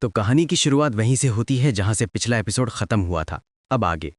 तो कहानी की शुरुआत वहीं से होती है जहां से पिछला एपिसोड खत्म हुआ था। अब आगे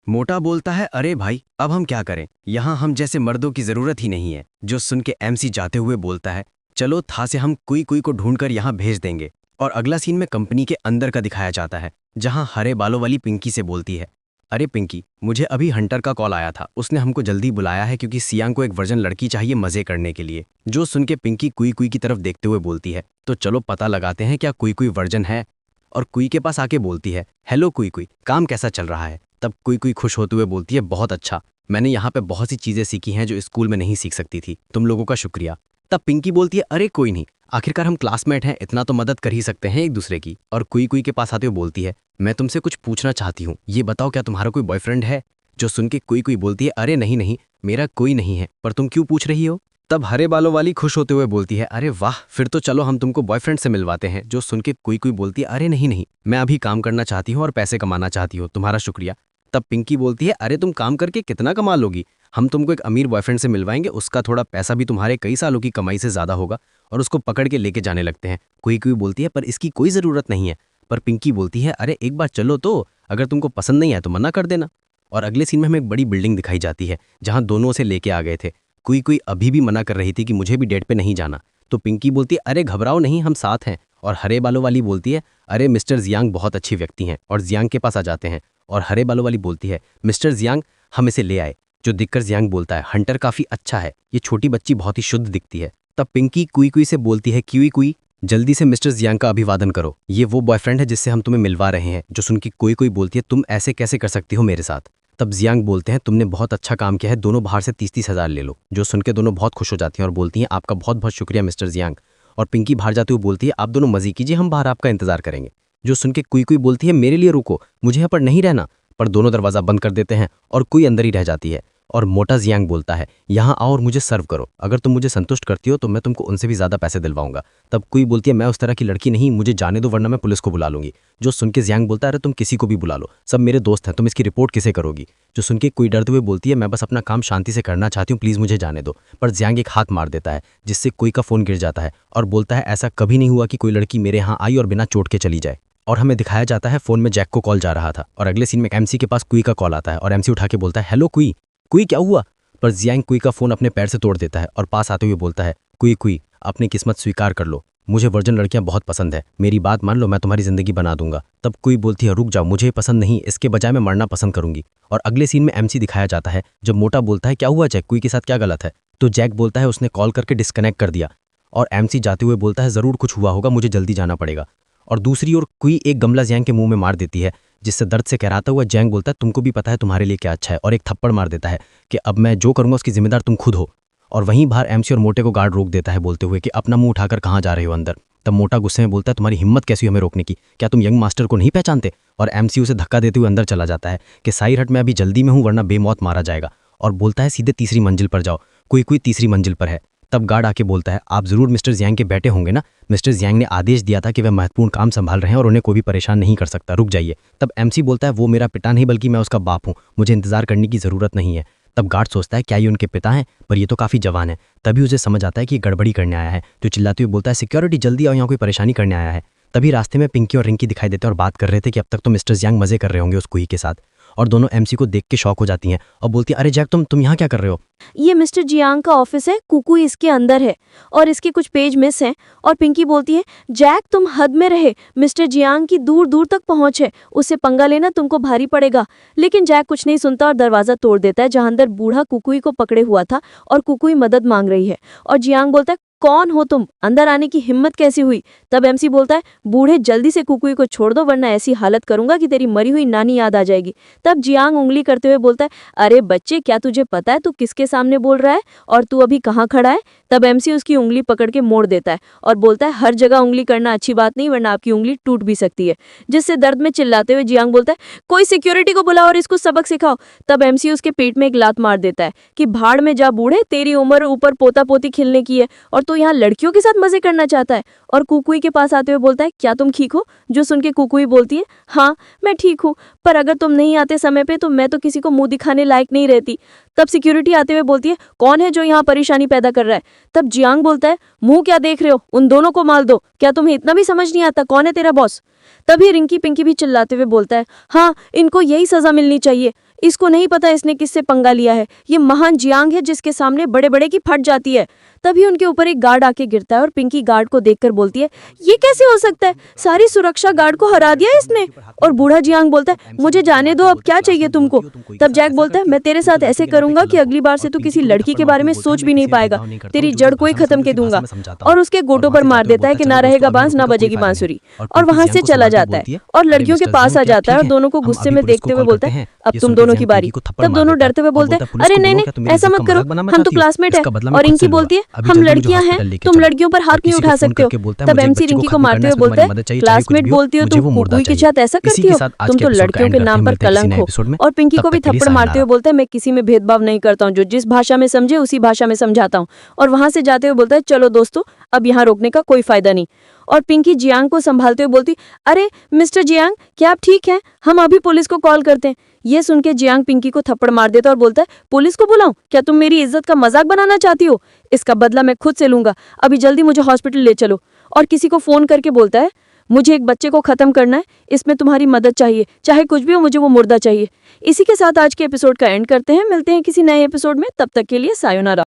मोटा बोलता है, अरे भाई अब हम क्या करें, यहाँ हम जैसे मर्दों की जरूरत ही नहीं है। जो सुन के एमसी जाते हुए बोलता है, चलो था से हम कुई कुई को ढूंढकर यहाँ भेज देंगे। और अगला सीन में कंपनी के अंदर का दिखाया जाता है जहाँ हरे बालों वाली पिंकी से बोलती है, अरे पिंकी, मुझे अभी हंटर का कॉल आया था, उसने हमको जल्दी बुलाया है क्योंकि सियांग को एक वर्जन लड़की चाहिए मजे करने के लिए। जो सुन के पिंकी कुई कुई की तरफ देखते हुए बोलती है, तो चलो पता लगाते हैं क्या कुई कुई वर्जन है। और कुई के पास आके बोलती है, हेलो कुई कुई, काम कैसा चल रहा है। तब कुई कुई खुश होते हुए बोलती है, बहुत अच्छा, मैंने यहाँ पे बहुत सी चीजें सीखी हैं जो स्कूल में नहीं सीख सकती थी, तुम लोगों का शुक्रिया। तब पिंकी बोलती है, अरे कोई नहीं, आखिरकार हम क्लासमेट हैं, इतना तो मदद कर ही सकते हैं एक दूसरे की। और कुई कुई के पास आते हुए बोलती है, मैं तुमसे कुछ पूछना चाहती हूँ, ये बताओ क्या तुम्हारा कोई बॉयफ्रेंड है। जो सुन के कुई कुई बोलती है, अरे नहीं नहीं, मेरा कोई नहीं है, पर तुम क्यों पूछ रही हो। तब हरे बालों वाली खुश होते हुए बोलती है, अरे वाह, फिर तो चलो हम तुमको बॉयफ्रेंड से मिलवाते हैं। जो सुन के कोई कोई बोलती है, अरे नहीं नहीं, मैं अभी काम करना चाहती हूँ और पैसे कमाना चाहती हूँ, तुम्हारा शुक्रिया। तब पिंकी बोलती है, अरे तुम काम करके कितना कमा लोगी, हम तुमको एक अमीर बॉयफ्रेंड से मिलवाएंगे, उसका थोड़ा पैसा भी तुम्हारे कई सालों की कमाई से ज्यादा होगा। और उसको पकड़ के लेके जाने लगते हैं। कोई कोई बोलती है, पर इसकी कोई जरूरत नहीं है। पर पिंकी बोलती है, अरे एक बार चलो तो, अगर तुमको पसंद नहीं है तो मना कर देना। और अगले सीन में हमें एक बड़ी बिल्डिंग दिखाई जाती है जहां दोनों उसे लेके आ गए थे। कोई अभी भी मना कर रही थी कि मुझे भी डेट पे नहीं जाना। तो पिंकी बोलती है, अरे घबराओ नहीं, हम साथ हैं। और हरे बालों वाली बोलती है, अरे मिस्टर जियांग बहुत अच्छी व्यक्ति हैं। और जियांग के पास आ जाते हैं। और हरे बालों वाली बोलती है, मिस्टर जियांग, हम इसे ले आए। जो दिखकर जियांग बोलता है, हंटर काफी अच्छा है, ये छोटी बच्ची बहुत ही शुद्ध दिखती है। तब पिंकी कुई कुई से बोलती है, क्यूई कुई, जल्दी से मिस्टर जियांग का अभिवादन करो, ये वो बॉयफ्रेंड है जिससे हम तुम्हें मिलवा रहे हैं। जो सुन के कोई बोलती है, तुम ऐसे कैसे कर सकती हो मेरे साथ। तब जियांग बोलते हैं, तुमने बहुत अच्छा काम किया है, दोनों बाहर से 30-30 हज़ार ले लो। जो सुन के दोनों बहुत खुश हो जाती हैं और बोलती हैं, आपका बहुत बहुत शुक्रिया मिस्टर जियांग। और पिंकी बाहर जाते हुए बोलती है, आप दोनों मजे कीजिए, हम बाहर आपका इंतजार करेंगे। जो सुन के कोई बोलती है, मेरे लिए रुको, मुझे यहाँ पर नहीं रहना। पर दोनों दरवाजा बंद कर देते हैं और कोई अंदर ही रह जाती है। और मोटा जियांग बोलता है, यहाँ आओ और मुझे सर्व करो, अगर तुम मुझे संतुष्ट करती हो तो मैं तुमको उनसे भी ज्यादा पैसे दिलवाऊंगा। तब कोई बोलती है, मैं उस तरह की लड़की नहीं, मुझे जाने दो वरना मैं पुलिस को बुला लूंगी। जो सुन के जियांग बोलता है, अरे तुम किसी को भी बुला लो, सब मेरे दोस्त हैं, तुम इसकी रिपोर्ट किसे करोगी। जो सुन के कोई डरते हुए बोलती है, मैं बस अपना काम शांति से करना चाहती हूँ, प्लीज मुझे जाने दो। पर जियांग एक हाथ मार देता है जिससे कोई का फोन गिर जाता है और बोलता है, ऐसा कभी नहीं हुआ कि कोई लड़की मेरे यहाँ आई और बिना चोट के चली जाए। और हमें दिखाया जाता है फोन में जैक को कॉल जा रहा था। और अगले सीन में एमसी के पास कुई का कॉल आता है और एमसी उठा के बोलता है, हेलो कुई, कुई क्या हुआ। पर जियांग कुई का फोन अपने पैर से तोड़ देता है और पास आते हुए बोलता है, कुई अपनी किस्मत स्वीकार कर लो, मुझे वर्जन लड़कियां बहुत पसंद है, मेरी बात मान लो, मैं तुम्हारी जिंदगी बना दूंगा। तब कुई बोलती है, रुक जाओ, मुझे पसंद नहीं, इसके बजाय मैं मरना पसंद करूंगी। और अगले सीन में एमसी दिखाया जाता है जब मोटा बोलता है, क्या हुआ जैक, कुई के साथ क्या गलत है। तो जैक बोलता है, उसने कॉल करके डिस्कनेक्ट कर दिया। और एमसी जाते हुए बोलता है, जरूर कुछ हुआ होगा, मुझे जल्दी जाना पड़ेगा। और दूसरी ओर कुई एक गमला जियांग के मुंह में मार देती है जिससे दर्द से कहराता हुआ जैंग बोलता है, तुमको भी पता है तुम्हारे लिए क्या अच्छा है। और एक थप्पड़ मार देता है कि अब मैं जो करूंगा उसकी जिम्मेदार तुम खुद हो। और वहीं बाहर एमसी और मोटे को गार्ड रोक देता है बोलते हुए कि अपना मुंह उठाकर कहाँ जा रहे हो अंदर। तब मोटा गुस्से में बोलता है, तुम्हारी हिम्मत कैसी हमें रोकने की, क्या तुम यंग मास्टर को नहीं पहचानते। और एमसी उसे धक्का देते हुए अंदर चला जाता है कि साइर हट, मैं अभी जल्दी में हूँ वरना बेमौत मारा जाएगा। और बोलता है, सीधे तीसरी मंजिल पर जाओ, कोई तीसरी मंजिल पर है। तब गार्ड आके बोलता है, आप जरूर मिस्टर जियांग के बेटे होंगे ना, मिस्टर जियांग ने आदेश दिया था कि वह महत्वपूर्ण काम संभाल रहे हैं और उन्हें कोई भी परेशान नहीं कर सकता, रुक जाइए। तब एमसी बोलता है, वो मेरा पिता नहीं बल्कि मैं उसका बाप हूँ, मुझे इंतजार करने की जरूरत नहीं है। तब गार्ड सोचता है, क्या ये उनके पिता हैं, पर ये तो काफी जवान है। तभी उसे समझ आता है कि गड़बड़ी करने आया है। जो चिल्लाते हुए बोलता है, सिक्योरिटी जल्दी आओ, यहाँ कोई परेशानी करने आया है। तभी रास्ते में पिंकी और रिंकी दिखाई देते और बात कर रहे थे कि अब तक तो मिस्टर जियांग मजे कर रहे होंगे उस कुई के साथ। और दोनों एमसी को देख के शॉक हो जाती हैं और बोलती है, अरे जैक, तुम यहाँ क्या कर रहे हो। ये मिस्टर जियांग का ऑफिस है, कुकू इसके अंदर है और इसके कुछ पेज मिस हैं। और पिंकी बोलती है, जैक तुम हद में रहे, मिस्टर जियांग की दूर दूर तक पहुंच है, उससे पंगा लेना तुमको भारी पड़ेगा। लेकिन जैक कुछ नहीं सुनता और दरवाजा तोड़ देता है जहां अंदर बूढ़ा कुकुई को पकड़े हुआ था और कुकुई मदद मांग रही है। और जियांग बोलता है, कौन हो तुम, अंदर आने की हिम्मत कैसी हुई। तब एमसी बोलता है, बूढ़े जल्दी से कुकुई को छोड़ दो वरना ऐसी हालत करूंगा कि तेरी मरी हुई नानी याद आ जाएगी। तब जियांग उंगली करते हुए बोलता है, अरे बच्चे, क्या तुझे पता है तू किसके सामने बोल रहा है और तू अभी कहाँ खड़ा है। तब एमसी उसकी उंगली पकड़ के मोड़ देता है और बोलता है, हर जगह उंगली करना अच्छी बात नहीं वरना आपकी उंगली टूट भी सकती है। जिससे दर्द में चिल्लाते हुए जियांग बोलता है, कोई सिक्योरिटी को बुलाओ और इसको सबक सिखाओ। तब एमसी उसके पेट में एक लात मार देता है कि भाड़ में जा बूढ़े, तेरी उम्र ऊपर पोता पोती खिलने की है और तू तो यहाँ लड़कियों के साथ मजे करना चाहता है और कुकुई के पास आते हुए बोलता है क्या तुम ठीक हो। जो सुन के कुकुई बोलती है हाँ मैं ठीक हूँ, पर अगर तुम नहीं आते समय पे तो मैं तो किसी को मुंह दिखाने लायक नहीं रहती। तब सिक्योरिटी आते हुए बोलती है कौन है जो यहाँ परेशानी पैदा कर रहा है। तब जियांग बोलता है मुंह क्या देख रहे हो, उन दोनों को मार दो, क्या तुम्हें इतना भी समझ नहीं आता कौन है तेरा बॉस। तभी रिंकी पिंकी भी चिल्लाते हुए बोलता है हाँ इनको यही सजा मिलनी चाहिए, इसको नहीं पता इसने किससे पंगा लिया है, ये महान जियांग है जिसके सामने बड़े बड़े की फट जाती है। तभी उनके ऊपर एक गार्ड आके गिरता है और पिंकी गार्ड को देखकर बोलती है ये कैसे हो सकता है, सारी सुरक्षा गार्ड को हरा दिया इसने। और बूढ़ा जियांग बोलता है मुझे जाने दो, अब क्या चाहिए तुमको। तब जैक बोलता है मैं तेरे साथ ऐसे करूंगा कि अगली बार से तू किसी लड़की के बारे में सोच भी नहीं पाएगा, तेरी जड़ को ही खत्म के दूंगा। और उसके गोटों पर मार देता है कि ना रहेगा बांस ना बजेगी बांसुरी, और वहां से चला जाता है और लड़कियों के पास आ जाता है और दोनों को गुस्से में देखते हुए बोलता है अब तुम दोनों की बारी। तब दोनों डरते हुए बोलते हैं अरे नहीं नहीं ऐसा मत करो, हम तो क्लासमेट है। और रिंकी बोलती है हम लड़कियां हैं, तुम लड़कियों पर हाथ नहीं उठा सकते हो। तब एमसी रिंकी को मारते हुए बोलता है क्लासमेट बोलती हो तुम कुकुई के साथ ऐसा करती हो, तुम तो लड़कियों के नाम पर कलंक हो। और पिंकी को भी थप्पड़ मारते हुए बोलता है मैं किसी में भेदभाव नहीं करता हूँ, जो जिस भाषा में समझे उसी भाषा में समझाता हूँ। और वहां से जाते हुए बोलता है चलो दोस्तों अब यहाँ रोकने का कोई फायदा नहीं। और पिंकी जियांग को संभालते हुए बोलती अरे मिस्टर जियांग क्या आप ठीक हैं, हम अभी पुलिस को कॉल करते हैं। ये सुन के जियांग पिंकी को थप्पड़ मार देता और बोलता है पुलिस को बुलाऊं, क्या तुम मेरी इज्जत का मजाक बनाना चाहती हो, इसका बदला मैं खुद से लूंगा, अभी जल्दी मुझे हॉस्पिटल ले चलो। और किसी को फोन करके बोलता है मुझे एक बच्चे को खत्म करना है, इसमें तुम्हारी मदद चाहिए, चाहे कुछ भी हो मुझे वो मुर्दा चाहिए। इसी के साथ आज के एपिसोड का एंड करते हैं, मिलते हैं किसी नए एपिसोड में, तब तक के लिए सायोनारा।